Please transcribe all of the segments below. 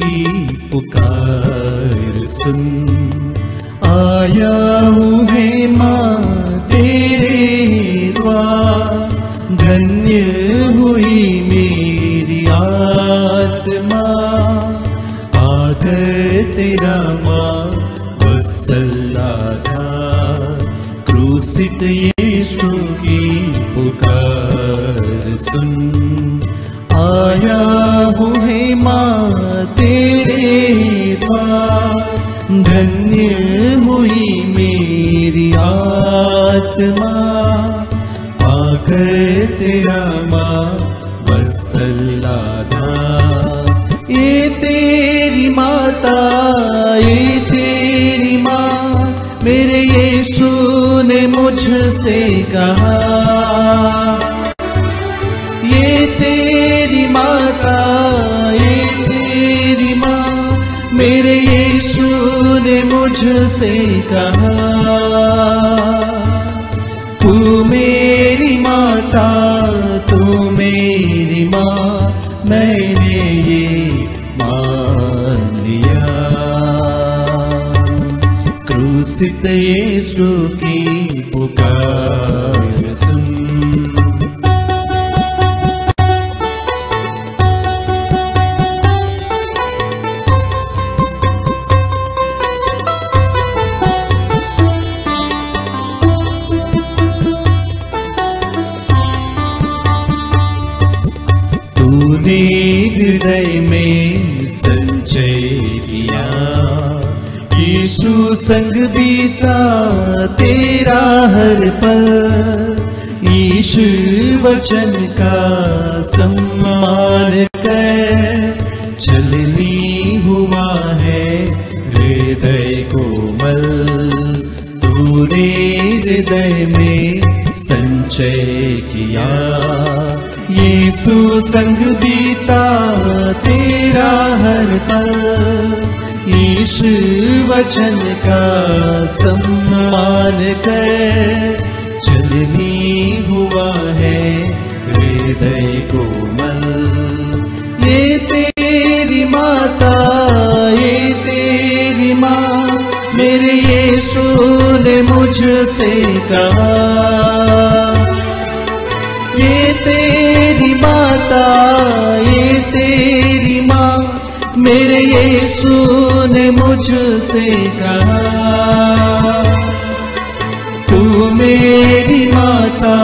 की पुकार सुन। आया हूँ है माँ तेरे द्वार, धन्य हुई मेरी आत्मा, आकर तेरा माँ वत्सलाधा। क्रूसित यीशु की पुकार सुन। आया हूँ है माँ तेरे द्वार, धन्य हुई मेरी आत्मा, पाकर तेरा माँ वत्सलाधा। ये तेरी माता, ये तेरी माँ, मेरे यीशु ने मुझसे कहा। ये तेरी माता, ये तेरी माँ, मेरे यीशु ने मुझसे कहा। तू मेरी माता, तू मेरी माँ, मैंने ये मान लिया। क्रूसित यीशु की पुकार सुन। तूने हृदय में संचय किया, यीशु संग बीता तेरा हर पल। यीशु वचन का सम्मान कर, चलनी हुआ है हृदय कोमल। तूने हृदय में संचय किया, यीशु संग बीता तेरा हर पल। यीशु वचन का सम्मान कर, चलनी हुआ है हृदय कोमल। ये तेरी माता, ये तेरी माँ, मेरे यीशु ने मुझसे कहा। ये तेरी माता, ये तेरी माँ, मेरे यीशु ने मुझसे कहा। तू मेरी माता,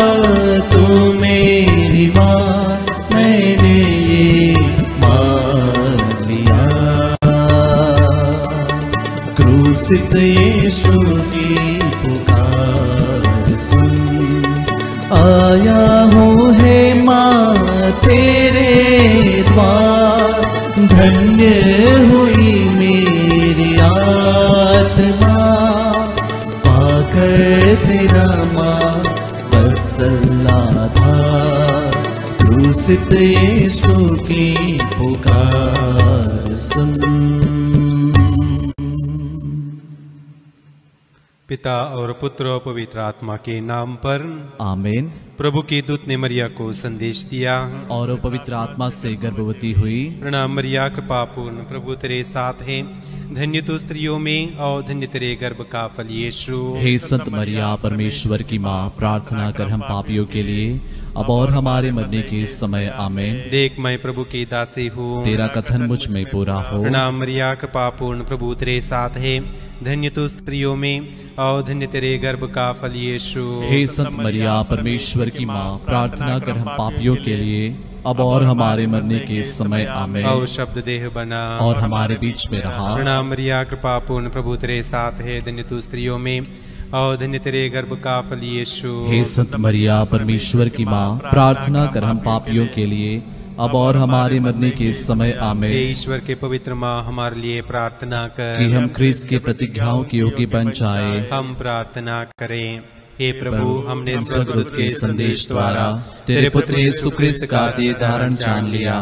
तू मेरी माँ, मैंने ये मान लिया। क्रूसित यीशु की पुकार सुन। आया हूँ है माँ तेरे द्वार, धन्य हुई मेरी आत्मा, पाकर तेरा माँ वत्सलाधा। क्रूसित यीशु की पुकार सुन। पिता और पुत्र और पवित्र आत्मा के नाम पर आमीन। प्रभु के दूत ने मरिया को संदेश दिया और वो पवित्र आत्मा से गर्भवती हुई। प्रणाम मरिया, कृपा पूर्ण, प्रभु तेरे साथ है, धन्य तू स्त्रियों में और धन्य तेरे गर्भ का फल यीशु। हे संत मरिया, परमेश्वर की माँ, प्रार्थना कर हम पापियों के लिए अब और हमारे मरने के समय आमीन। देख मैं प्रभु की दासी हूँ, तेरा कथन मुझ में पूरा हो। प्रणाम मरिया, कृपा पूर्ण, प्रभु तेरे साथ है, धन्य तू स्त्रियों में और धन्य तेरे गर्भ का फल यीशु। हे संत मरिया, परमेश्वर की माँ, प्रार्थना कर हम पापियों के लिए अब और हमारे मरने के समय आमीन। और शब्द देह बना और हमारे बीच में रहा। प्रणाम मरिया, कृपा पूर्ण, प्रभु तेरे साथ है, धन्य तू स्त्रियों में और धन्य तेरे गर्भ का फल यीशु। हे संत मरिया, परमेश्वर की माँ, प्रार्थना कर हम पापियों के लिए अब और हमारे मरने के समय आमीन। हे ईश्वर के पवित्र माँ, हमारे लिए प्रार्थना कर कि हम ख्रीस्त के प्रतिज्ञाओं के योग्य बन जाए। हम प्रार्थना करें। हे प्रभु, हमने स्वर्गदूत के संदेश द्वारा तेरे पुत्र यीशु ख्रीस्त का देह धारण जान लिया।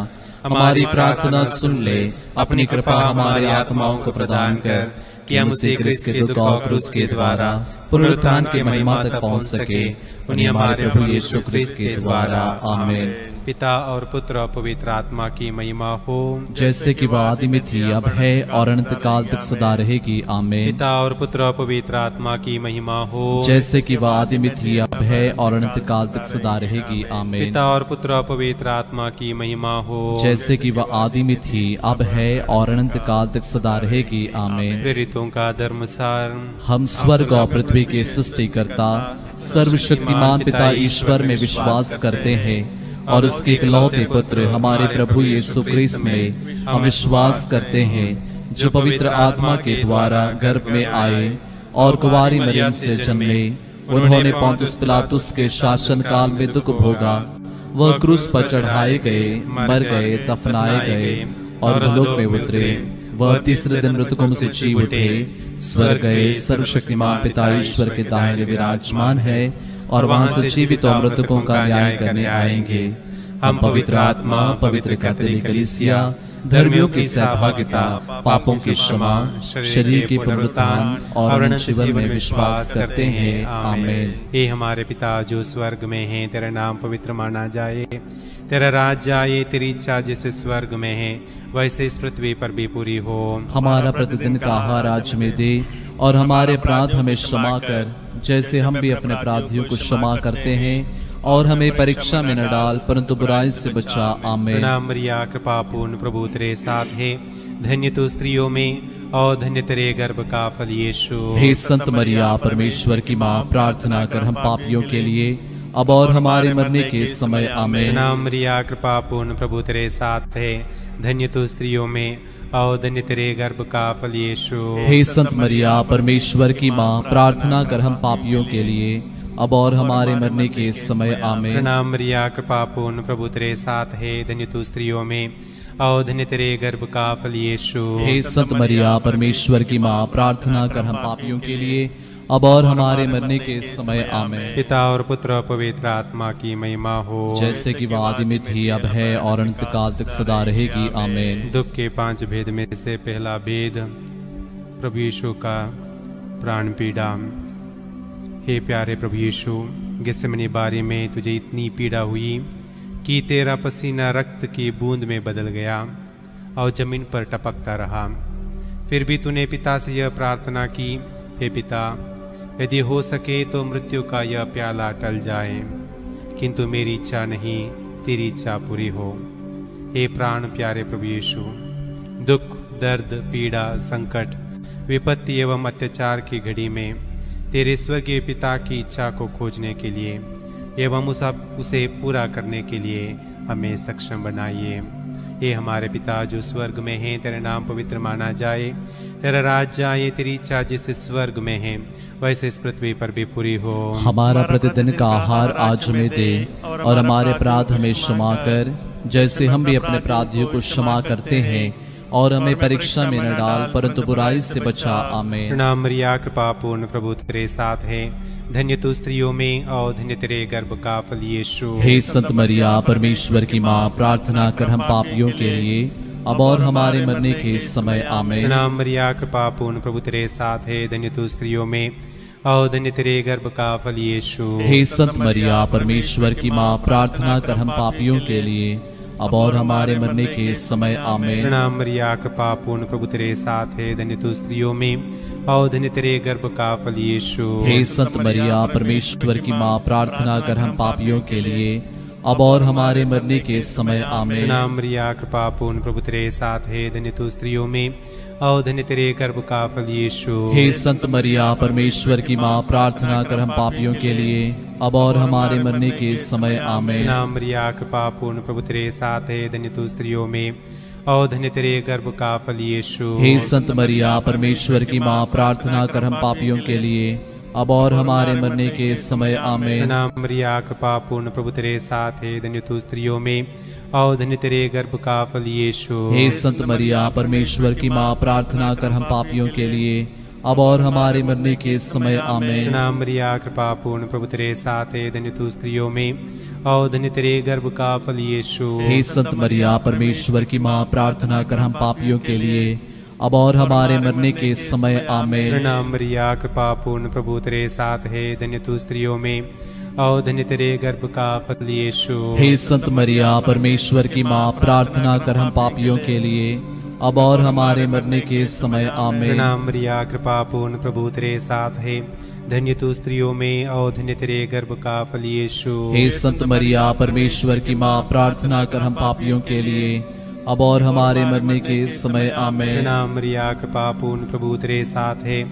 हमारी प्रार्थना सुन ले, अपनी कृपा हमारे आत्माओं को प्रदान कर, कि हम उसे ख्रीस्त के दुख और क्रूस के द्वारा पुनरुत्थान के महिमा तक पहुँच सके। उन्हीं हमारे प्रभु यीशु ख्रीस्त के द्वारा आमीन। पिता और पुत्र और पवित्र आत्मा की महिमा हो, जैसे कि वह आदि में थी, अब है और अनंत काल तक सदा रहेगी। आमीन। पिता और पुत्र और पवित्र आत्मा की महिमा हो, जैसे कि वह आदि में थी, अब है और अनंत काल तक सदा रहेगी। आमीन। पिता और पुत्र और पवित्र आत्मा की महिमा हो, जैसे कि वह आदि में थी, अब है और अनंत काल तक सदा रहेगी। आमीन। प्रेरितों का धर्मसार। हम स्वर्ग और पृथ्वी के सृष्टिकर्ता सर्वशक्तिमान पिता ईश्वर में विश्वास करते हैं और उसके इकलौते पुत्र हमारे प्रभु यीशु क्रिस्त में हम विश्वास करते हैं, जो पवित्र आत्मा के द्वारा गर्भ में आए और कुंवारी मरियम से जन्मे। उन्होंने पोंतियुस पिलातुस के शासन काल में दुख भोगा, वह क्रूस पर चढ़ाए गए, मर गए, दफनाए गए और भूलोक में उतरे। वह तीसरे दिन मृतकों से जी उठे, स्वर्ग गए, सर्वशक्तिमान पिता ईश्वर के दाहिने विराजमान है और वहां से जीवित और मृतकों का न्याय करने आएंगे। हम पवित्र आत्मा, पवित्र कैथोलिक कलीसिया, धर्मियों की सहभागिता, पापों की क्षमा, शरीर की पुनरुत्थान और अनंत जीवन में विश्वास करते हैं। आमीन। हे हमारे पिता जो स्वर्ग में है, तेरा नाम पवित्र माना जाए, तेरा राज्य आए, तेरी इच्छा जैसे स्वर्ग में है वैसे इस पृथ्वी पर भी पूरी हो। हमारा प्रतिदिन का आहार आज हमें दे और हमारे अपराध हमें क्षमा कर, जैसे हम भी अपने अपराधियों को क्षमा करते हैं, और हमें परीक्षा में न डाल परंतु बुराई से बचा। आमीन। प्रणाम मरिया, कृपा पूर्ण, प्रभु तेरे साथ है, धन्य तू स्त्रियों में और धन्य तेरे गर्भ का फल यीशु। हे संत मरिया परमेश्वर की माँ, प्रार्थना कर हम पापियों के लिए अब और हमारे मरने के समय। आमीन। प्रणाम मरिया, कृपा पूर्ण, प्रभु तेरे साथ है, धन्य तू स्त्रियों में और धन्य तेरे गर्भ का फल यीशु। हे संत मरिया परमेश्वर की माँ, प्रार्थना कर हम पापियों के लिए अब और हमारे मरने के समय। आमीन। प्रणाम मरिया, कृपा पूर्ण, प्रभु तेरे साथ है, धन्य तू स्त्रियों में और धन्य तेरे गर्भ का फल यीशु। हे संत मरिया परमेश्वर की माँ, प्रार्थना कर हम पापियों के लिए अब और हमारे मरने के समय। आमीन। पिता और पुत्र और पवित्र आत्मा की महिमा हो, जैसे कि वह आदि में थी, अब है और अनंत काल तक सदा रहेगी। आमीन। दुख के 5 भेद में से पहला भेद, प्रभु यीशु का प्राण पीड़ा। हे प्यारे प्रभु यीशु, गेत्सेमनी बारी में तुझे इतनी पीड़ा हुई कि तेरा पसीना रक्त की बूंद में बदल गया और जमीन पर टपकता रहा। फिर भी तूने पिता से यह प्रार्थना की, हे पिता, यदि हो सके तो मृत्यु का यह प्याला टल जाए, किंतु मेरी इच्छा नहीं तेरी इच्छा पूरी हो। हे प्राण प्यारे प्रभु यीशु, दुख, दर्द, पीड़ा, संकट, विपत्ति एवं अत्याचार की घड़ी में तेरे स्वर्गीय पिता की इच्छा को खोजने के लिए एवं उसे पूरा करने के लिए हमें सक्षम बनाइए। ये हमारे पिता जो स्वर्ग में हैं, तेरा नाम पवित्र माना जाए, तेरा राज्य आए, तेरी इच्छा जैसे स्वर्ग में है वैसे इस पृथ्वी पर भी पूरी हो। हमारा प्रतिदिन का आहार आज हमें दे और हमारे अपराध हमें क्षमा कर, जैसे हम भी अपने अपराधियों को क्षमा करते हैं, और हमें परीक्षा में न डाल परंतु बुराई से बचा। आमीन। प्रणाम मरिया, कृपा पूर्ण, प्रभु तेरे साथ है, धन्य तू स्त्रियों में और धन्य तेरे गर्भ का फल यीशु। हे संत मरिया परमेश्वर की माँ, प्रार्थना कर हम पापियों के लिए अब और हमारे मरने के समय। आमीन। प्रणाम मरिया, कृपा पूर्ण, प्रभु तेरे साथ है, धन्य तू स्त्रियों में और धन्य तेरे गर्भ का फल यीशु। हे संत मरिया परमेश्वर की माँ, प्रार्थना कर हम पापियों के लिए अब और हमारे मरने के समय। आमीन। प्रणाम मरिया, कृपा पूर्ण, प्रभु तेरे साथ है, धन्य तू स्त्रियों में और धन्य तेरे गर्भ का फल यीशु। हे संत मरिया परमेश्वर की माँ, प्रार्थना कर हम पापियों के लिए अब और हमारे मरने के समय। आमीन। प्रणाम मरिया, कृपा पूर्ण, प्रभु तेरे साथ है, धन्य तू स्त्रियों में और धन्य तेरे गर्भ का फल यीशु। हे संत मरिया परमेश्वर की माँ, प्रार्थना कर हम पापियों के लिए अब और हमारे मरने के समय। आमीन। प्रणाम मरिया, कृपा पूर्ण, प्रभु तेरे साथ है, धन्य तू स्त्रियों में और धन्य तेरे गर्भ का फल यीशु। हे संत मरिया परमेश्वर की माँ, प्रार्थना कर हम पापियों के लिए अब और हमारे मरने के समय। आमीन। प्रणाम मरिया, कृपा पूर्ण, प्रभु तेरे साथ है, धन्य तू स्त्रियों में और धन्य तेरे गर्भ का फल यीशु। हे संत मरिया परमेश्वर की माँ, प्रार्थना कर हम पापियों के लिए अब और हमारे मरने के समय। आमीन। प्रणाम मरिया, कृपा पूर्ण, प्रभु तेरे साथ है, धन्य तू स्त्रियों में और धन्य तेरे गर्भ का फल यीशु। हे संत मरिया परमेश्वर की माँ, प्रार्थना कर हम पापियों के लिए अब और हमारे मरने के समय। आमीन। प्रणाम मरिया, कृपा पूर्ण, प्रभु तेरे साथ है, धन्य तू स्त्रियों में और धन्य तेरे गर्भ का फल यीशु। हे संत मरिया परमेश्वर की माँ, प्रार्थना कर हम पापियों के लिए अब और हमारे मरने के समय आमीन। प्रणाम मरिया, कृपा पूर्ण, प्रभु तेरे साथ है, धन्य तू स्त्रियों में और धन्य तेरे गर्भ का फल यीशु। हे संत मरिया परमेश्वर की माँ, प्रार्थना कर हम पापियों के लिए अब और हमारे मरने के समय आमीन। प्रणाम मरिया, कृपा पूर्ण, प्रभु तेरे साथ है,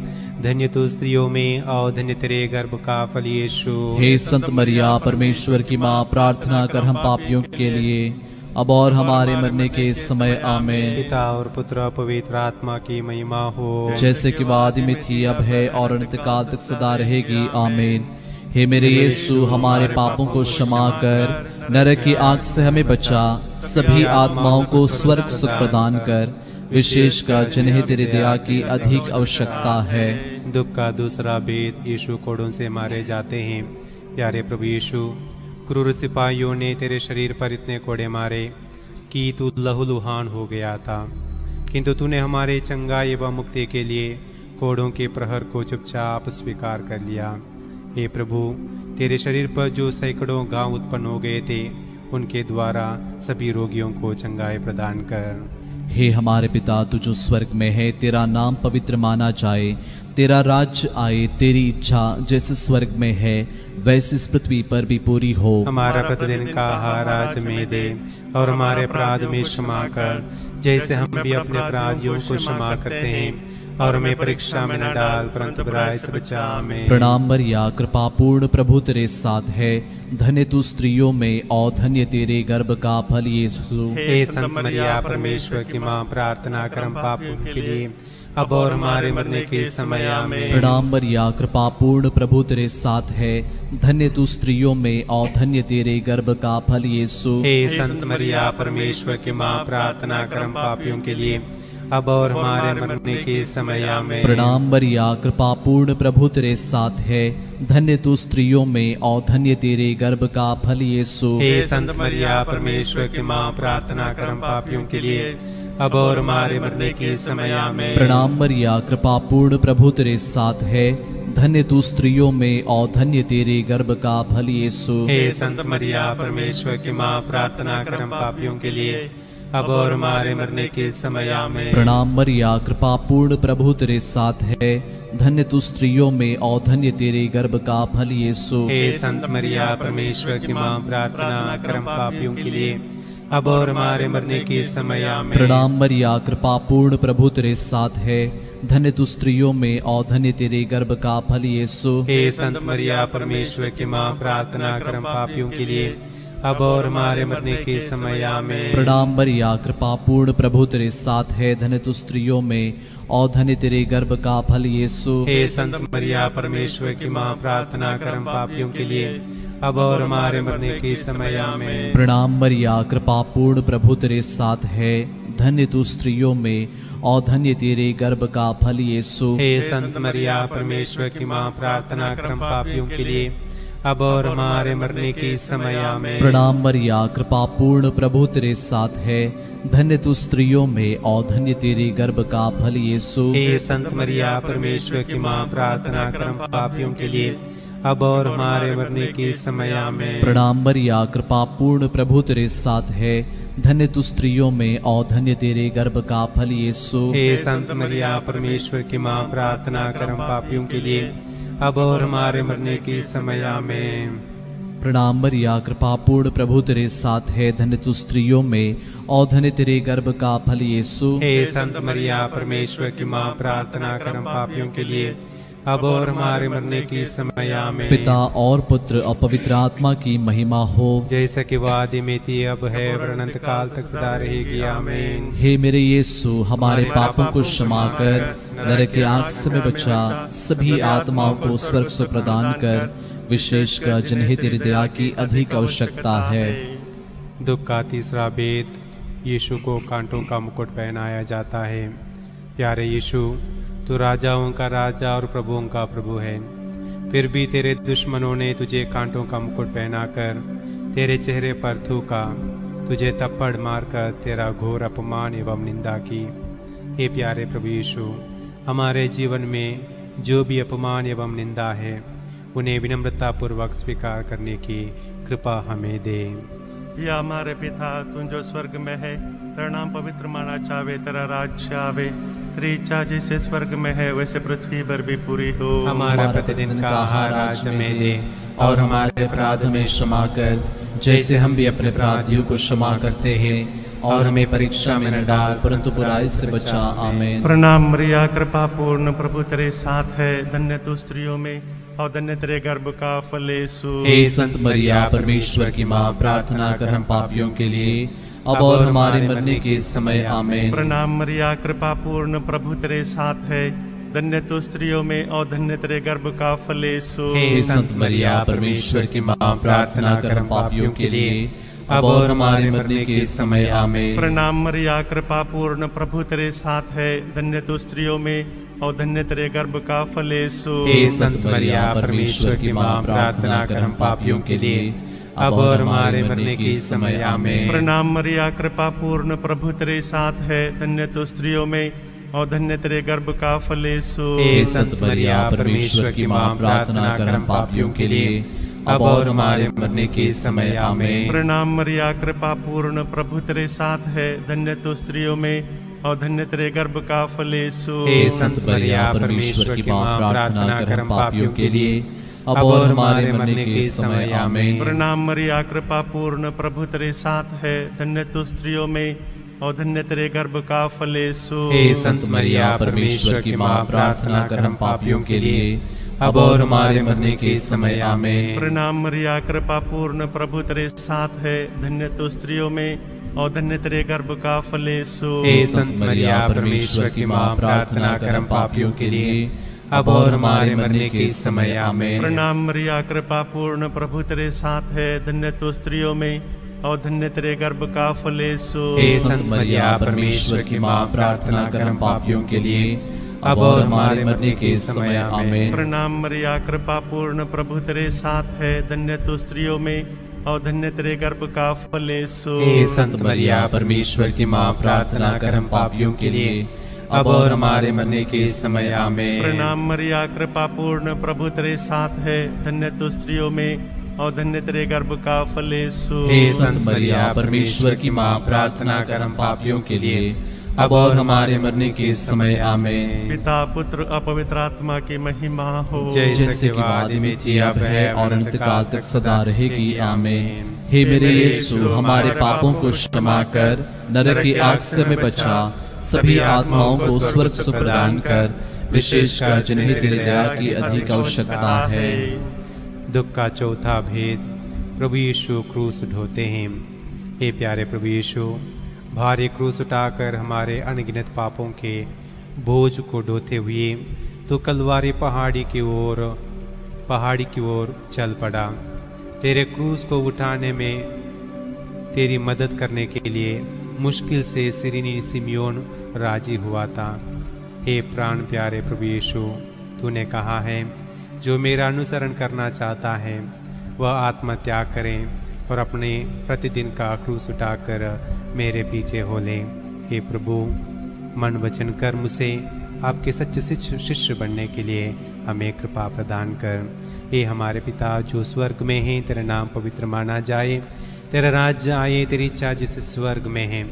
धन्य तू स्त्रियों में और धन्य तेरे गर्भ का फल यीशु। हे संत मरिया परमेश्वर की माँ, प्रार्थना कर हम पापियों के लिए अब और हमारे मरने के समय आमीन। पिता और पुत्र और पवित्र आत्मा की महिमा हो, जैसे कि आदि में थी, अब है और अनंत काल तक सदा रहेगी आमीन। हे मेरे यीशु, हमारे पापों को क्षमा कर, नरक की आग से हमें बचा, सभी आत्माओं को स्वर्ग सुख प्रदान कर, विशेषकर जिन्हें तेरे दया की अधिक आवश्यकता है। दुख का दूसरा भेद, यीशु कोड़ों से मारे जाते हैं। प्यारे प्रभु यीशु, क्रूर सिपाहियों ने तेरे शरीर पर इतने कोड़े मारे कि तू लहूलुहान हो गया था, किंतु तूने हमारे चंगाई एवं मुक्ति के लिए कोड़ों के प्रहर को चुपचाप स्वीकार कर लिया। हे प्रभु, तेरे शरीर पर जो सैकड़ों घाव उत्पन्न हो गए थे, उनके द्वारा सभी रोगियों को चंगाई प्रदान कर। हे हमारे पिता, तू जो स्वर्ग में है, तेरा नाम पवित्र माना जाए, तेरा राज्य आए, तेरी इच्छा जैसे स्वर्ग में है वैसे इस पृथ्वी पर भी पूरी हो। हमारा प्रतिदिन का आहार आज हमें दे, और हमारे अपराध में क्षमा कर, जैसे हम भी अपने अपराधियों को क्षमा करते हैं, और हमें परीक्षा में न डाल, परंतु बुराई से बचा। आमीन। प्रणाम मरिया, कृपा पूर्ण, प्रभु तेरे साथ है, धन्य तू स्त्रियों में और धन्य तेरे गर्भ का फल यीशु। हे संत मरिया परमेश्वर की माँ, प्रार्थना कर हम पापियों के लिए अब और हमारे मरने के समय आमीन। प्रणाम मरिया, कृपा पूर्ण, प्रभु तेरे साथ है, धन्य तू स्त्रियों में और धन्य तेरे गर्भ का फल यीशु। हे संत मरिया परमेश्वर की माँ, प्रार्थना कर हम पापियों के लिए अब और हमारे मरने के समय आमीन। प्रणाम मरिया, कृपा पूर्ण, प्रभु तेरे साथ है, धन्य तू स्त्रियों में और धन्य तेरे गर्भ का फल यीशु। हे संत मरिया परमेश्वर की माँ, प्रार्थना कर हम पापियों के लिए अब और हमारे मरने के समय आमीन। प्रणाम मरिया, कृपा पूर्ण, प्रभु तेरे साथ है, धन्य तू स्त्रियों में और धन्य तेरे गर्भ का फल यीशु। हे संत मरिया परमेश्वर की माँ, प्रार्थना कर हम पापियों के लिए अब और हमारे मरने के समय आमीन। प्रणाम मरिया, कृपा पूर्ण, प्रभु तेरे साथ है, धन्य तू स्त्रियों में और धन्य तेरे गर्भ का फल यीशु। हे संत मरिया परमेश्वर की माँ, प्रार्थना कर हम पापियों के लिए अब और हमारे मरने के समय आमीन। प्रणाम मरिया, कृपा पूर्ण, प्रभु तेरे साथ है, धन्य तू स्त्रियों में और धन्य तेरे गर्भ का फल यीशु। हे संत मरिया परमेश्वर की माँ, प्रार्थना कर हम पापियों के लिए अब और हमारे मरने के समय आमीन। प्रणाम मरिया, कृपा पूर्ण, प्रभु तेरे साथ है, धन्य तू स्त्रियों में और धन्य तेरे गर्भ का फल यीशु। हे संत मरिया परमेश्वर की माँ, प्रार्थना कर हम पापियों के लिए अब और हमारे मरने के समय आमीन। प्रणाम मरिया, कृपा पूर्ण, प्रभु तेरे साथ है, धन्य तू स्त्रियों में और धन्य तेरे गर्भ का फल यीशु। हे संत मरिया परमेश्वर की माँ, प्रार्थना कर हम पापियों के लिए अब और हमारे मरने के समय आमीन। प्रणाम मरिया, कृपा पूर्ण, प्रभु तेरे साथ है, धन्य तू स्त्रियों में और धन्य तेरे गर्भ का फल यीशु। हे संत मरिया परमेश्वर की माँ, प्रार्थना कर हम पापियों के लिए अब और हमारे मरने के समय आमीन। प्रणाम मरिया, कृपा पूर्ण, प्रभु तेरे साथ है, धन्य तू स्त्रियों में और धन्य तेरे गर्भ का फल यीशु। हे संत मरिया परमेश्वर की माँ, प्रार्थना कर हम पापियों के लिए अब और हमारे मरने के समय आमीन। प्रणाम मरिया, कृपा पूर्ण, प्रभु तेरे साथ है, धन्य तू स्त्रियों में और धन्य तेरे गर्भ का फल यीशु। हे संत मरिया परमेश्वर की माँ, प्रार्थना कर हम पापियों के लिए अब और हमारे मरने के समय आमीन। पिता और पुत्र और पवित्र आत्मा की महिमा हो, जैसे कि आदि में थी, अब है और अनंत काल तक सदा रहेगी आमीन। हे मेरे यीशु, हमारे पापों को क्षमा कर, नरक की आग से हमें बचा, सभी आत्माओं को स्वर्ग से प्रदान कर, विशेषकर जिन्हें तेरी दया की अधिक आवश्यकता है। दुख का तीसरा भेद, यीशु को कांटों का मुकुट पहनाया जाता है। प्यारे यीशु, तू राजाओं का राजा और प्रभुओं का प्रभु है, फिर भी तेरे दुश्मनों ने तुझे कांटों का मुकुट पहनाकर तेरे चेहरे पर थूका, तुझे थप्पड़ मारकर तेरा घोर अपमान एवं निंदा की। हे प्यारे प्रभु यीशु, हमारे जीवन में जो भी अपमान एवं निंदा है, उन्हें विनम्रतापूर्वक स्वीकार करने की कृपा हमें दे। या हमारे पिता तू जो स्वर्ग में है, तेरा नाम पवित्र माना जावे, तेरा राज्य आवे, तेरी इच्छा जैसे स्वर्ग में है वैसे पृथ्वी पर भी पूरी हो। हमारा प्रतिदिन का आहार आज हमें दे, और हमारे अपराध हमें क्षमा कर, जैसे हम भी अपने अपराधियों को क्षमा करते हैं, और हमें परीक्षा में न डाल, परंतु बुराई से बचा। आमीन। प्रणाम मरिया, कृपा पूर्ण, प्रभु तेरे साथ है, धन्य तू स्त्रियों में और धन्य तेरे गर्भ का फल यीशु। हे संत मरिया, परमेश्वर की माँ, प्रार्थना कर हम पापियों के लिए, अब और हमारे मरने के समय। आमीन। प्रणाम मरिया, कृपा पूर्ण, प्रभु तेरे साथ है, धन्य तू स्त्रियों में और धन्य तेरे गर्भ का फल यीशु। हे संत मरिया, परमेश्वर की माँ, प्रार्थना कर हम पापियों के लिए, अब और हमारे मरने के समय। आमीन। प्रणाम मरिया, कृपा पूर्ण, प्रभु तेरे साथ है, धन्य तू स्त्रियों में और धन्य तेरे गर्भ का फल यीशु। हे संत मरिया, परमेश्वर की माँ, प्रार्थना कर हम पापियों के लिए, अब और हमारे मरने के समय। आमीन। प्रणाम मरिया, कृपा पूर्ण, प्रभु तेरे साथ है, धन्य तू स्त्रियों में और धन्य तेरे गर्भ का फल यीशु। हे संत मरिया, परमेश्वर की माँ, प्रार्थना कर हम पापियों के लिए, अब और हमारे मरने के समय। आमीन। प्रणाम मरिया, कृपा पूर्ण, प्रभु तेरे साथ है, धन्य तू स्त्रियों में और धन्य तेरे गर्भ का फल यीशु। हे संत मरिया, परमेश्वर की माँ, प्रार्थना कर हम पापियों के लिए, अब और हमारे मरने के समय। आमीन। प्रणाम मरिया, कृपा पूर्ण, प्रभु तेरे साथ है, धन्य तू स्त्रियों में और धन्य तेरे गर्भ का फल यीशु। हे संत मरिया, परमेश्वर की माँ, प्रार्थना कर हम पापियों के लिए, अब और हमारे मरने के समय। आमीन। प्रणाम मरिया, कृपा पूर्ण, प्रभु तेरे साथ है, धन्य तू स्त्रियों में और धन्य तेरे गर्भ का फल यीशु। हे संत मरिया, परमेश्वर की माँ, प्रार्थना कर हम पापियों के लिए, अब और हमारे मरने के समय। आमीन। प्रणाम मरिया, कृपा पूर्ण, प्रभु तेरे साथ है, धन्य तू स्त्रियों में और धन्य तेरे गर्भ का फल यीशु। हे संत मरिया, परमेश्वर की माँ, प्रार्थना कर हम पापियों के लिए, अब और हमारे मरने के समय। आमीन। प्रणाम मरिया, कृपा पूर्ण, प्रभु तेरे साथ है, धन्य तू स्त्रियों में और धन्य तेरे गर्भ का फल यीशु। हे संत मरिया, परमेश्वर की माँ, प्रार्थना कर हम पापियों के लिए, अब और हमारे मरने के समय। आमीन। प्रणाम मरिया, कृपा पूर्ण, प्रभु तेरे साथ है, धन्य तू स्त्रियों में और धन्य तेरे गर्भ का फल यीशु। हे संत मरिया, परमेश्वर की माँ, प्रार्थना कर हम पापियों के लिए, अब और हमारे मरने के समय। आमीन। पिता, पुत्र और पवित्र आत्मा की महिमा हो, जैसे कि आदि में थी, अब है और अनंत काल तक सदा रहेगी। आमीन। हे मेरे यीशु, हमारे पापों को क्षमा कर, नरक की आग से हमें बचा, सभी आत्माओं को स्वर्ग सुख प्रदान कर, विशेषकर जिन्हें तेरी दया की अधिक आवश्यकता है। दुख का चौथा भेद, प्रभु यीशु क्रूस ढोते हैं। हे प्यारे प्रभु यीशु, भारी क्रूस उठाकर हमारे अनगिनत पापों के बोझ को ढोते हुए तो कलवारी पहाड़ी की ओर चल पड़ा। तेरे क्रूस को उठाने में तेरी मदद करने के लिए मुश्किल से सिरिनी सिमियोन राजी हुआ था। हे प्राण प्यारे प्रभु यीशु, तूने कहा है, जो मेरा अनुसरण करना चाहता है वह आत्मत्याग करें और अपने प्रतिदिन का क्रूस उठाकर मेरे पीछे हो ले। हे प्रभु, मन वचन कर मुझे आपके सच्चे शिष्य बनने के लिए हमें कृपा प्रदान कर। हे हमारे पिता जो स्वर्ग में है, तेरा नाम पवित्र माना जाए, तेरा राज्य आए, तेरी इच्छा जिस स्वर्ग में है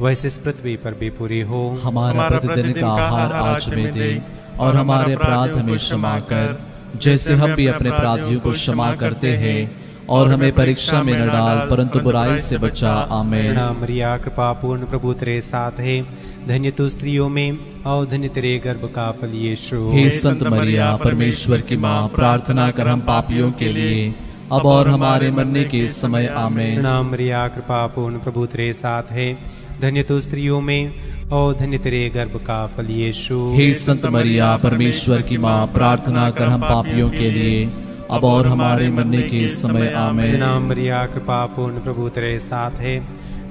वैसे इस पृथ्वी पर भी पूरी हो। हमारा प्रतिदिन का आहार आज हमें दे, और हमारे अपराध हमें क्षमा कर, जैसे हम भी अपने अपराधियों को क्षमा करते हैं, और हमें परीक्षा में न डाल, परंतु बुराई से बचा। आमीन। मरिया, कृपा पूर्ण, प्रभु तेरे साथ है, धन्य तू स्त्रियों में और धन्य तेरे गर्भ का फल यीशु। हे संत मरिया, परमेश्वर की माँ, प्रार्थना कर हम पापियों के लिए, अब और हमारे मरने के समय। आमीन। मरिया, कृपा पूर्ण, प्रभु तेरे साथ है, धन्य तू स्त्रियों में और धन्य तेरे गर्भ का फल यीशु। हे संत मरिया, परमेश्वर की माँ, प्रार्थना कर हम पापियों के लिए, अब और हमारे मरने के समय। आमीन। मरिया, कृपा पूर्ण, प्रभु तेरे साथ है,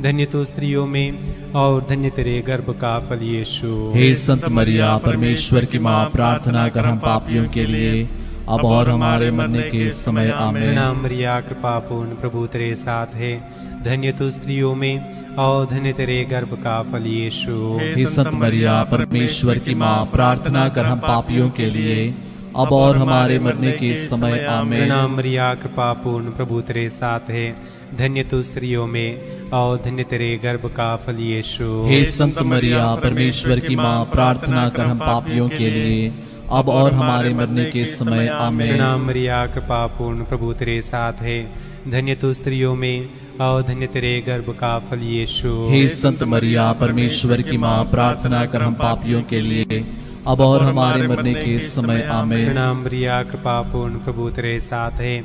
धन्य तू स्त्रियों में और धन्य तेरे गर्भ का फल यीशु। हे संत मरिया, परमेश्वर की माँ, प्रार्थना कर हम पापियों के लिए, अब और हमारे मरने के समय। आमीन। मरिया, कृपा पूर्ण, प्रभु तेरे साथ है, धन्य तू स्त्रियों में और धन्य तेरे गर्भ का फल यीशु। हे संत मरिया, परमेश्वर की माँ, प्रार्थना कर हम पापियों के लिए, अब और हमारे मरने के समय आमीन। प्रणाम मरिया कृपा पूर्ण प्रभु तेरे साथ है, धन्य तू स्त्रियों में और धन्य तेरे गर्भ का फल यीशु। हे संत मरिया परमेश्वर की माँ, प्रार्थना कर हम पापियों के लिए अब और हमारे मरने के समय आमीन। प्रणाम मरिया कृपा पूर्ण प्रभु तेरे साथ है, धन्य तू स्त्रियों में और धन्य तेरे गर्भ का फल यीशु। हे संत मरिया परमेश्वर की माँ, प्रार्थना कर हम पापियों के लिए अब और हमारे मरने के समय आमीन। प्रणाम मरिया कृपा पूर्ण प्रभु तेरे साथ है,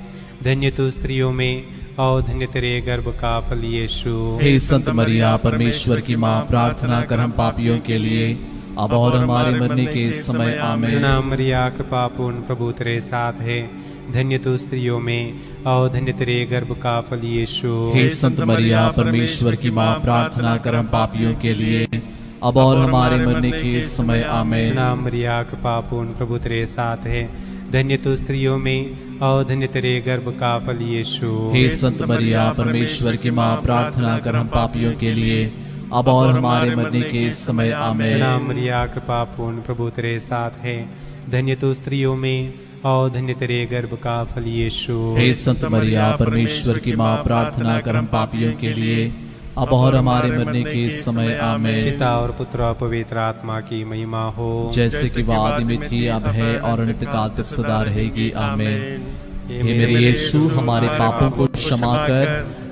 धन्य तू स्त्रियों में और धन्य तेरे गर्भ का फल यीशु। हे संत मरिया परमेश्वर की माँ, प्रार्थना कर हम पापियों के लिए अब और हमारे मरने के समय आमीन। प्रणाम मरिया कृपा पूर्ण प्रभु तेरे साथ है, धन्य तू स्त्रियों में और धन्य तेरे गर्भ का फल यीशु। हे संत मरिया परमेश्वर की माँ, प्रार्थना कर हम पापियों के लिए अब और हमारे मरने के समय आमीन। प्रणाम मरिया कृपा पूर्ण प्रभु तेरे साथ है, धन्य तू स्त्रियों में और धन्य तेरे गर्भ का फल यीशु। हे संत मरिया परमेश्वर की माँ, प्रार्थना कर हम पापियों के लिए अब और हमारे मरने के समय आमीन। प्रणाम मरिया कृपा पूर्ण प्रभु तेरे साथ है, धन्य तू स्त्रियों में और धन्य तेरे गर्भ का फल यीशु। हे संत मरिया परमेश्वर की माँ, प्रार्थना कर हम पापियों के लिए अब और हमारे मरने के समय आमीन। पिता और पुत्र और पवित्र आत्मा की महिमा हो, जैसे कि आदि में थी, अब है और अनंत काल तक सदा रहेगी आमीन। हे मेरे यीशु, हमारे पापों को क्षमा कर,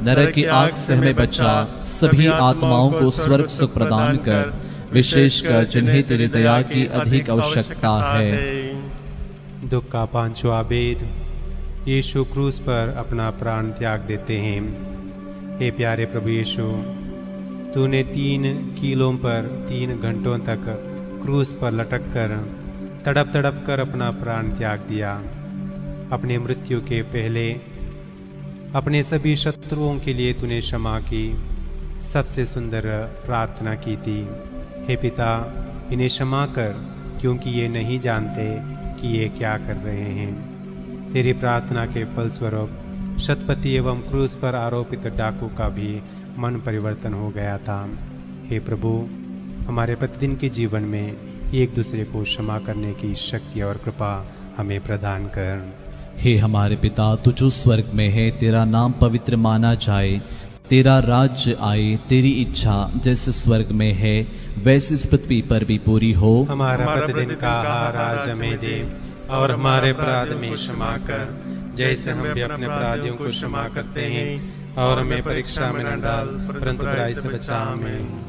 नरक की आग से हमें बचा, सभी आत्माओं को स्वर्ग सुख प्रदान कर, विशेषकर जिन्हें तेरी दया की अधिक आवश्यकता है। दुख का पांचवा वेद। यीशु क्रूस पर अपना प्राण त्याग देते हैं। हे प्यारे प्रभु यीशु, तूने 3 कीलों पर 3 घंटों तक क्रूस पर लटक कर तड़प तड़प कर अपना प्राण त्याग दिया। अपने मृत्यु के पहले अपने सभी शत्रुओं के लिए तूने क्षमा की सबसे सुंदर प्रार्थना की थी। हे पिता, इन्हें क्षमा कर, क्योंकि ये नहीं जानते कि ये क्या कर रहे हैं। तेरी प्रार्थना के फलस्वरूप शतपति एवं क्रूस पर आरोपित डाकू का भी मन परिवर्तन हो गया था। हे प्रभु, हमारे प्रतिदिन के जीवन में एक दूसरे को क्षमा करने की शक्ति और कृपा हमें प्रदान कर। हे हमारे पिता, तू जो स्वर्ग में है, तेरा नाम पवित्र माना जाए, तेरा राज्य आए, तेरी इच्छा जैसे स्वर्ग में है वैसे इस पृथ्वी पर भी पूरी हो। हमारा प्रतिदिन का आहार आज हमें दे और हमारे अपराध में क्षमा कर, जैसे हम भी अपने अपराधियों को क्षमा करते हैं, और हमें परीक्षा में न डाल, परंतु बुराई से बचा हमें।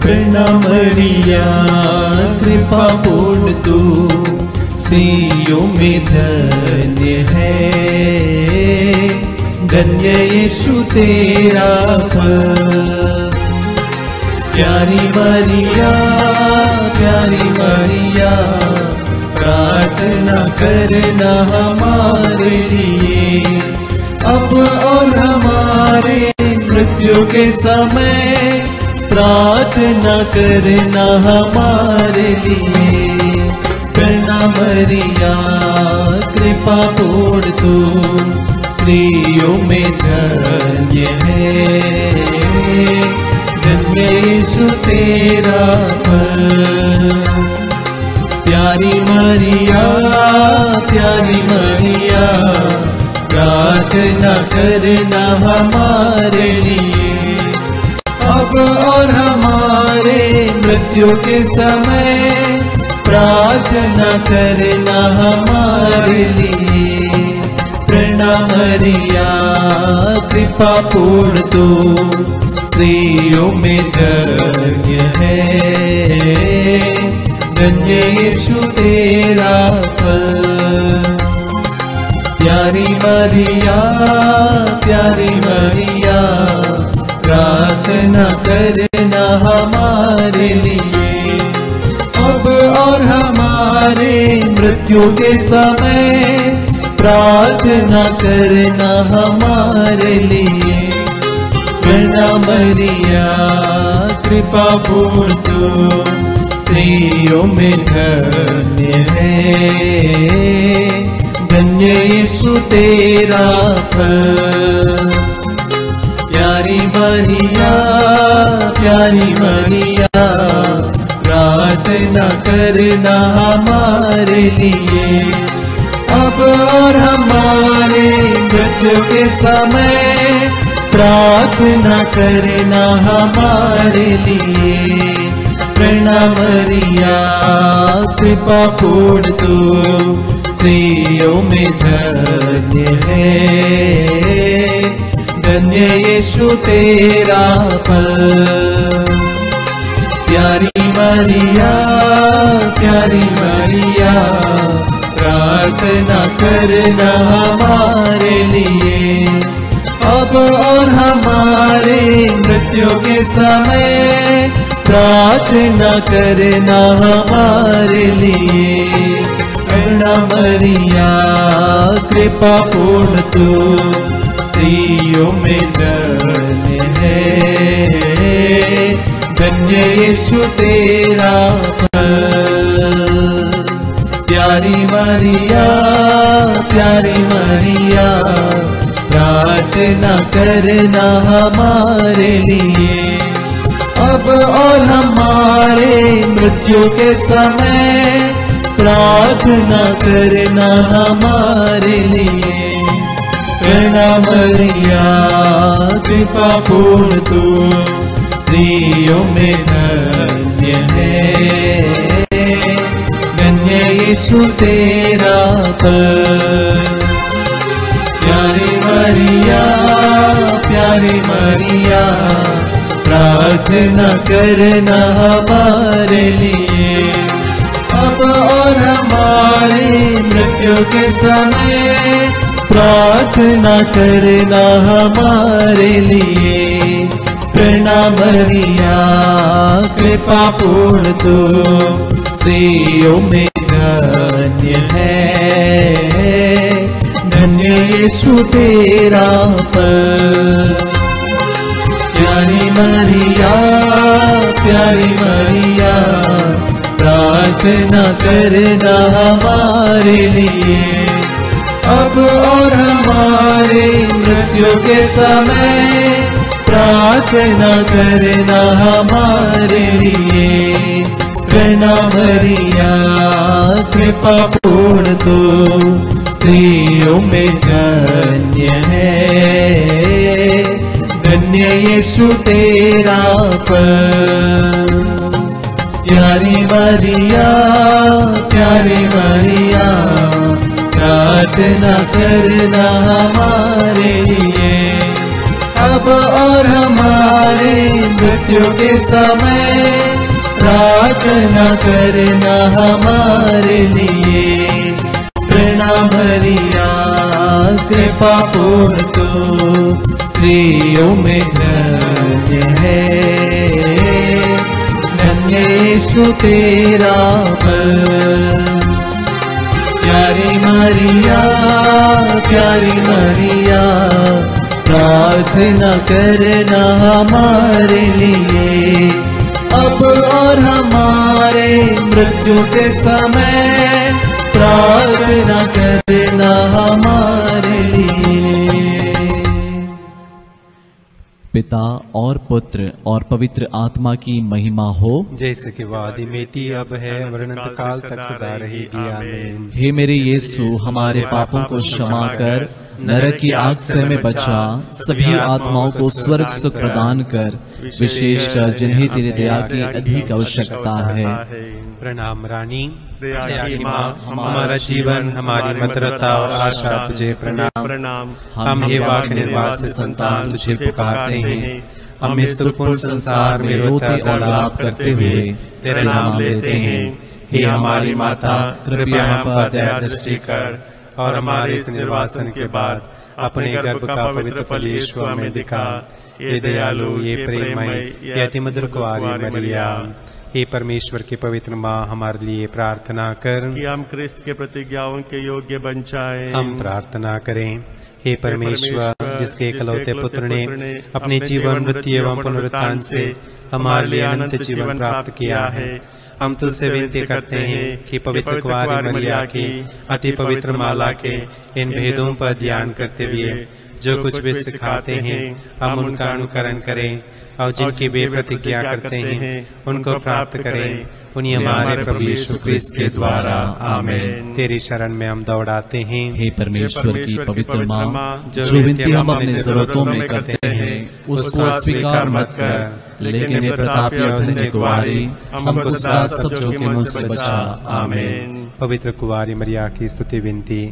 प्रणाम मरिया कृपा पूर्ण तू स्त्रियों में धन्य है, धन्य यीशु तेरा फल। प्यारी मरिया प्रार्थना करना हमारे लिए अब और हमारे मृत्यु के समय, प्रार्थना करना हमारे लिए। प्रणाम मरिया कृपा पूर्ण तू स्त्रियों में धन्य है, धन्य यीशु तेरा फल। प्यारी मरिया प्रार्थना करना हमारे लिए अब और हमारे मृत्यु के समय, प्रार्थना करना हमारे लिए। प्रणाम मरिया कृपा पूर्ण तू स्त्रियों में धन्य है, धन्य यीशु तेरा फल। प्यारी मरिया प्रार्थना करना हमारे लिए अब और हमारे मृत्यु के समय, प्रार्थना करना हमारे लिए। प्रणाम मरिया कृपा पूर्ण तू स्त्रियों में धन्य है, धन्य यीशु तेरा फल। प्यारी मरिया, प्यारी मरिया, प्रार्थना करना हमारे लिए, अब और हमारे मृत्यु के समय, प्रार्थना करना हमारे लिए। प्रणाम मरिया, कृपा पूर्ण तू स्त्रियों में धन्य है, धन्य यीशु तेरा फल। प्यारी मरिया, प्यारी मरिया, प्रार्थना करना हमारे लिए, अब और हमारे मृत्यु के समय, प्रार्थना करना हमारे लिए। प्रणाम मरिया, कृपा पूर्ण तू स्त्रियों में धन्य है, धन्य यीशु तेरा फल। प्यारी मरिया, प्यारी मरिया, प्रार्थना करना हमारे लिए, अब और हमारे मृत्यु के समय, प्रार्थना करना हमारे लिए। प्रणाम मरिया, कृपा पूर्ण तू स्त्रियों में धन्य है, धन्य यीशु तेरा फल। प्यारी मरिया, प्यारी मरिया, प्रार्थना करना हमारे लिए, अब और हमारे मृत्यु के समय, प्रार्थना करना हमारे लिए। प्रणाम मरिया, कृपा पूर्ण तू स्त्रियों में धन्य है, धन्य यीशु तेरा फल। प्यारी मरिया, प्यारी मरिया, प्रार्थना करना हमारे लिए, अब और हमारे मृत्यु के समय, प्रार्थना करना हमारे लिए। प्रणाम मरिया, कृपा पूर्ण तू स्त्रियों में धन्य है, धन्य यीशु तेरा फल। प्यारी मरिया, प्यारी मरिया, प्रार्थना करना हमारे लिए, अब और हमारे मृत्यु के समय, प्रार्थना करना हमारे लिए। प्रणाम मरिया, कृपा पूर्ण तू स्त्रियों में धन्य है, धन्य यीशु तेरा फल। प्यारी मरिया, प्यारी मरिया, प्रार्थना करना हमारे लिए, अब और हमारे मृत्यु के समय, प्रार्थना करना हमारे लिए। पिता और पुत्र और पवित्र आत्मा की महिमा हो, जैसे कि वह आदि में थी, अब है और अनंत काल तक सदा रहेगी। आमीन। हे मेरे यीशु, हमारे पापों को क्षमा कर, नरक की आग से हमें बचा, सभी आत्माओं को स्वर्ग सुख प्रदान कर, विशेषकर जिन्हें तेरी दया की अधिक आवश्यकता है। प्रणाम रानी, दया की माँ, हमारा जीवन, हमारी मधुरता और आशा तुझे प्रणाम। हम हे वाक्य निर्वास संतान तुझे पुकारते हैं, हम इस दुर्पूर्ण संसार में रोते और लाभ करते हुए तेरा नाम लेते हैं। हे हमारी माता, कृपया हम पर दया दृष्टि कर और हमारे इस निर्वासन के बाद अपने गर्भ का पवित्र फल यीशु में दिखा। ये दयालु, ये प्रेममय, ये अति मधुर कुंवारी मरिया, हे परमेश्वर की पवित्र माँ, हमारे लिए प्रार्थना कर कि हम क्रिस्त के प्रतिज्ञाओं के योग्य बन जाएं। हम प्रार्थना करें। हे परमेश्वर, जिसके इकलौते पुत्र ने अपने जीवन, मृत्यु एवं पुनरुत्थान से हमारे लिए अनंत जीवन प्राप्त किया है। हम तुझसे विनती करते हैं कि पवित्र कुंवारी मरिया की अति पवित्र माला के इन भेदों पर ध्यान करते हुए जो कुछ भी सिखाते हैं हम उनका अनुकरण करें और जिनकी वे प्रतिज्ञा करते हैं उनको प्राप्त करें। उन्हीं हमारे प्रभु यीशु क्रिस्त के द्वारा आमीन। तेरी शरण में हम दौड़ाते हैं। हे परमेश्वर की पवित्र माँ, जो विनती हम अपनी जरूरतों में करते हैं उसको अस्वीकार मत कर, लेकिन हे प्रतापी और धन्य कुंवारी, हमको सदा सब जोखिमों से बचा। आमीन। पवित्र कुंवारी मरिया की स्तुति विनती।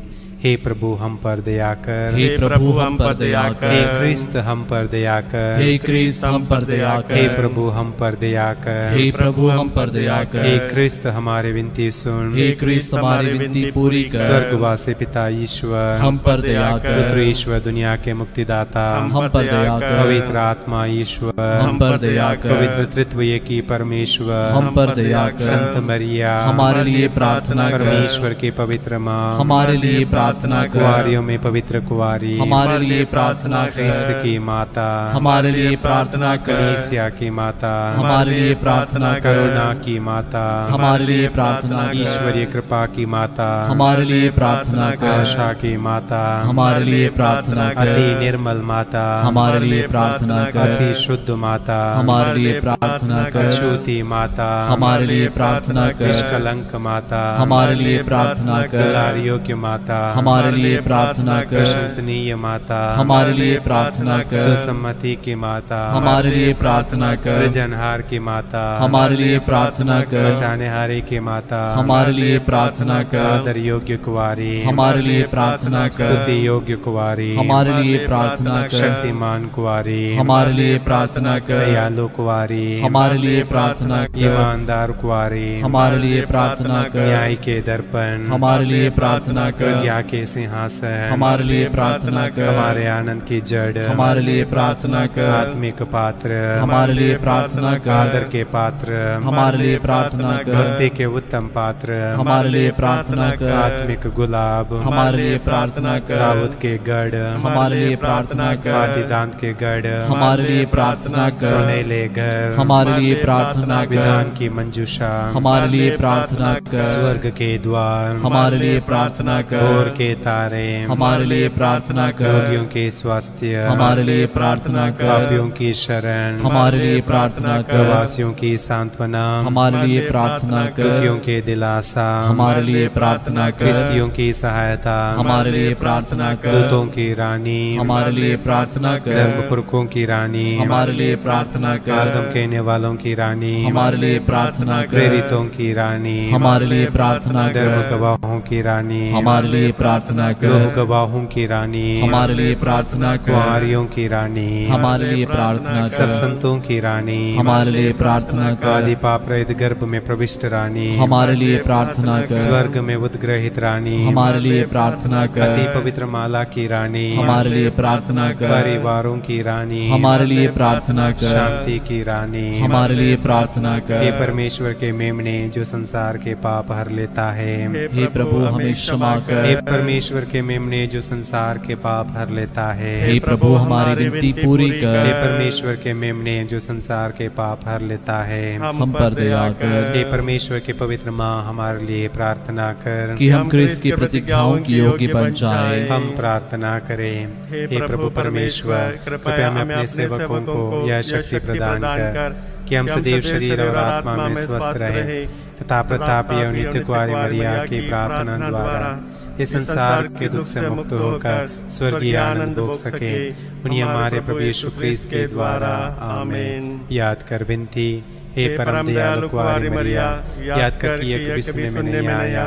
हे प्रभु हम पर दया कर, हे प्रभु हम पर दया कर, हे क्रिस्त हम पर दया कर, हे क्रिस्त हम पर दया कर, हे प्रभु हम पर दया कर, हे प्रभु हम पर दया कर, हे क्रिस्त हमारी विनती सुन, हे क्रिस्त हमारी विनती पूरी कर। स्वर्गवासी पिता ईश्वर हम पर दया कर, पुत्र ईश्वर दुनिया के मुक्तिदाता हम पर दया कर, पवित्र आत्मा ईश्वर हम पर दया कर, पवित्र त्रित्व की परमेश्वर हम पर दया कर, संत मरिया हमारे लिए प्रार्थना कर, परमेश्वर की पवित्र माँ हमारे लिए प्रार्थना कर, कुंवारियों में पवित्र कुंवारी हमारे लिए प्रार्थना क्रिस्त कर, की माता हमारे लिए प्रार्थना कर, कलीसिया की माता हमारे लिए प्रार्थना कर, करुणा की माता हमारे लिए प्रार्थना कर, ईश्वरीय कृपा की माता हमारे लिए प्रार्थना कर, आशा की माता हमारे लिए प्रार्थना कर, अति निर्मल माता हमारे लिए प्रार्थना कर, अति शुद्ध माता हमारे लिए प्रार्थना कर, अछूती माता हमारे लिए प्रार्थना कर, निष्कलंक माता हमारे लिए प्रार्थना कर, दुलारी योग्य माता हमारे लिए प्रार्थना कर, प्रशंसनीय माता हमारे लिए प्रार्थना कर, सुसम्मति की माता हमारे लिए प्रार्थना कर, सृजनहार की माता हमारे लिए प्रार्थना कर, बचानेहारे की माता हमारे लिए प्रार्थना कर, आदर योग्य कुंवारी हमारे लिए प्रार्थना कर, स्तुति योग्य कुंवारी हमारे लिए प्रार्थना कर, शक्तिमान कुंवारी हमारे लिए प्रार्थना कर, दयालु कुंवारी हमारे लिए प्रार्थना कर, ईमानदार कुंवारी हमारे लिए प्रार्थना कर, न्याय के दर्पण हमारे लिए प्रार्थना कर, प्रज्ञा के सिंहासन हमारे लिए प्रार्थना कर, हमारे आनंद की जड़ हमारे लिए प्रार्थना कर, आत्मिक पात्र हमारे लिए प्रार्थना कर, आदर के पात्र हमारे लिए प्रार्थना कर, भक्ति के उत्तम पात्र हमारे लिए प्रार्थना कर, आत्मिक गुलाब हमारे लिए प्रार्थना कर, दाऊद के गढ़ हमारे लिए प्रार्थना कर, आदि दांत के गढ़ हमारे लिए प्रार्थना कर, सोनेले घर हमारे लिए प्रार्थना कर, विधान की मंजूषा हमारे लिए प्रार्थना कर, स्वर्ग के द्वार हमारे लिए प्रार्थना कर, भोर के तारे हमारे लिए प्रार्थना कर, रोगियों के स्वास्थ्य हमारे लिए प्रार्थना कर, पापियों की शरण हमारे लिए प्रार्थना कर, प्रवासियों की सांत्वना हमारे लिए प्रार्थना कर, दुखियों के दिलासा हमारे लिए प्रार्थना कर, क्रिस्तियों की सहायता हमारे लिए प्रार्थना कर, दूतों की रानी हमारे लिए प्रार्थना कर, धर्मपुरखों की रानी हमारे लिए प्रार्थना कर, आगम कहने वालों की रानी हमारे लिए प्रार्थना कर, प्रेरितों की रानी हमारे लिए प्रार्थना धर्म कर, गवाहों की रानी हमारे लिए प्रार्थना लोह कर, गवाहों की रानी हमारे लिए प्रार्थना कर, कुंवारियों की रानी हमारे लिए प्रार्थना सब कर, संतों की रानी हमारे लिए प्रार्थना कर, आदि पाप रहित गर्भ में प्रविष्ट रानी हमारे लिए प्रार्थना कर, स्वर्ग में उद्ग्रहित रानी हमारे लिए प्रार्थना अति कर, पवित्र माला की रानी हमारे लिए प्रार्थना कर, परिवारों की रानी हमारे लिए प्रार्थना कर, शांति की रानी हमारे लिए प्रार्थना हे कर। परमेश्वर के मेमने जो संसार के पाप हर लेता है हे प्रभु हमें क्षमा हे कर, परमेश्वर के मेमने जो संसार के पाप हर लेता है हे प्रभु हमारी विनती पूरी हे कर, परमेश्वर के मेमने जो संसार के पाप हर लेता है हम पर दया कर, हे परमेश्वर के पवित्र माँ हमारे लिए प्रार्थना कर कि हम क्रिस्त की प्रतिज्ञाओं की योग्य बन जाए। हम प्रार्थना करें हे प्रभु परमेश्वर कृपया हमें अपने सेवकों को यह शक्ति प्रदान कर कि हम सदैव शरीर और आत्मा में स्वस्थ रहे तथा प्रतापी और नित्य कुंवारी मरिया की प्रार्थना द्वारा इस संसार के दुख से मुक्त होकर स्वर्गीय आनंद भोग सके। उन्हीं हमारे प्रभु यीशु क्रिस्त के द्वारा आमीन। याद कर विनती हे परम दयालु कुंवारी मरिया, याद कर कि यह कभी सुनने में नहीं आया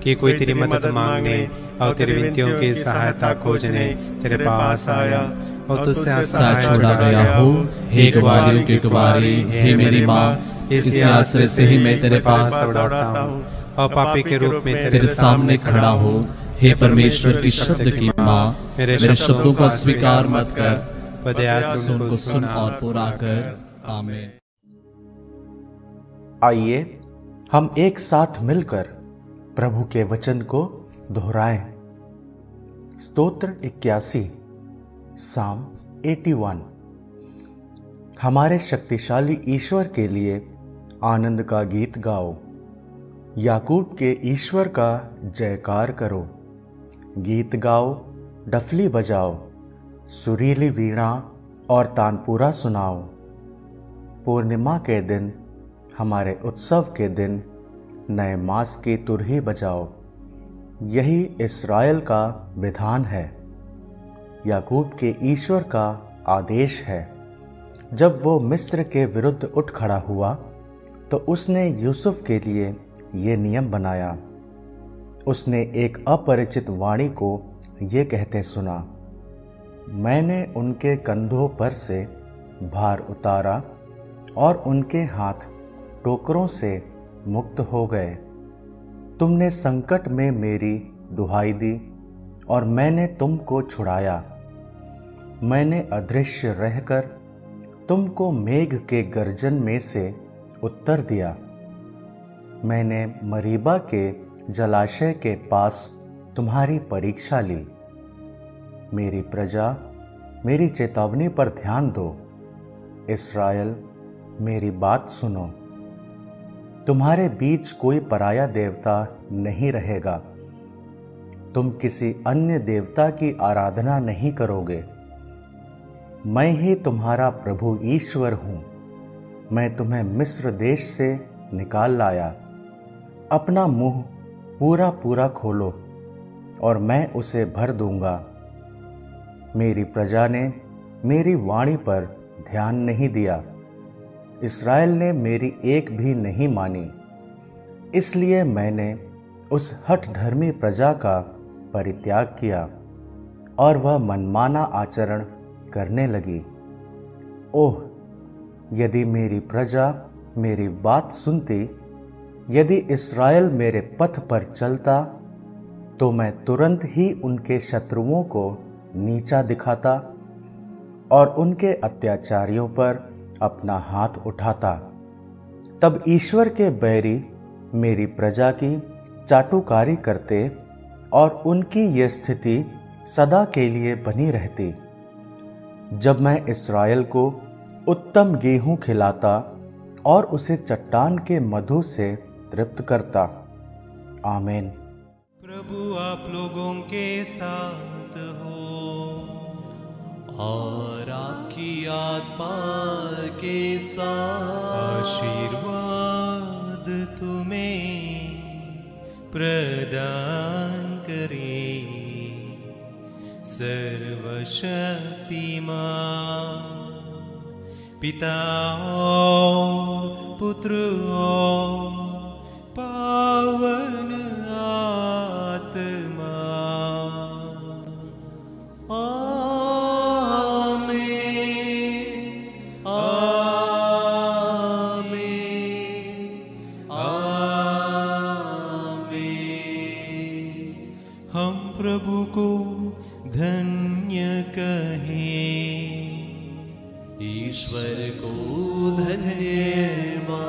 कि कोई तेरी मदद मांगने और तेरी विनतियों की सहायता खोजने तेरे पास आया और तुझसे साथ छोड़ा गया हो। हे कुंवारियों की कुंवारी, हे मेरी माँ, इस आश्रय से ही मैं तेरे पास दौड़ाता हूँ और पापी के रूप में तेरे सामने खड़ा हो। हे परमेश्वर की शब्द की माँ, मेरे शब्दों को स्वीकार मत कर, पर दया से उनको सुन और पूरा कर। आमीन। आइए हम एक साथ मिलकर प्रभु के वचन को दोहराएं। स्तोत्र 81, साम 81। हमारे शक्तिशाली ईश्वर के लिए आनंद का गीत गाओ। याकूब के ईश्वर का जयकार करो। गीत गाओ, डफली बजाओ, सुरीली वीणा और तानपुरा सुनाओ। पूर्णिमा के दिन, हमारे उत्सव के दिन नए मास की तुरही बजाओ। यही इस्राएल का विधान है, याकूब के ईश्वर का आदेश है। जब वो मिस्र के विरुद्ध उठ खड़ा हुआ तो उसने यूसुफ के लिए ये नियम बनाया। उसने एक अपरिचित वाणी को ये कहते सुना, मैंने उनके कंधों पर से भार उतारा और उनके हाथ टोकरों से मुक्त हो गए। तुमने संकट में मेरी दुहाई दी और मैंने तुमको छुड़ाया। मैंने अदृश्य रहकर तुमको मेघ के गर्जन में से उत्तर दिया। मैंने मरीबा के जलाशय के पास तुम्हारी परीक्षा ली। मेरी प्रजा, मेरी चेतावनी पर ध्यान दो। इस्राएल, मेरी बात सुनो। तुम्हारे बीच कोई पराया देवता नहीं रहेगा। तुम किसी अन्य देवता की आराधना नहीं करोगे। मैं ही तुम्हारा प्रभु ईश्वर हूँ। मैं तुम्हें मिस्र देश से निकाल लाया। अपना मुंह पूरा पूरा खोलो और मैं उसे भर दूंगा। मेरी प्रजा ने मेरी वाणी पर ध्यान नहीं दिया। इस्राएल ने मेरी एक भी नहीं मानी। इसलिए मैंने उस हठधर्मी प्रजा का परित्याग किया और वह मनमाना आचरण करने लगी। ओह, यदि मेरी प्रजा मेरी बात सुनती, यदि इस्राएल मेरे पथ पर चलता, तो मैं तुरंत ही उनके शत्रुओं को नीचा दिखाता और उनके अत्याचारियों पर अपना हाथ उठाता। तब ईश्वर के बैरी मेरी प्रजा की चाटुकारी करते और उनकी यह स्थिति सदा के लिए बनी रहती। जब मैं इस्राएल को उत्तम गेहूं खिलाता और उसे चट्टान के मधु से तृप्त करता। आमीन। प्रभु आप लोगों के साथ हो और आपकी आत्मा के साथ। आशीर्वाद तुम्हें प्रदान करे सर्वशक्तिमान पिता और पुत्र और पावन आत्मा। आमीन, आमीन, आमीन। हम प्रभु को धन्य कहें, ईश्वर को धन्यवाद।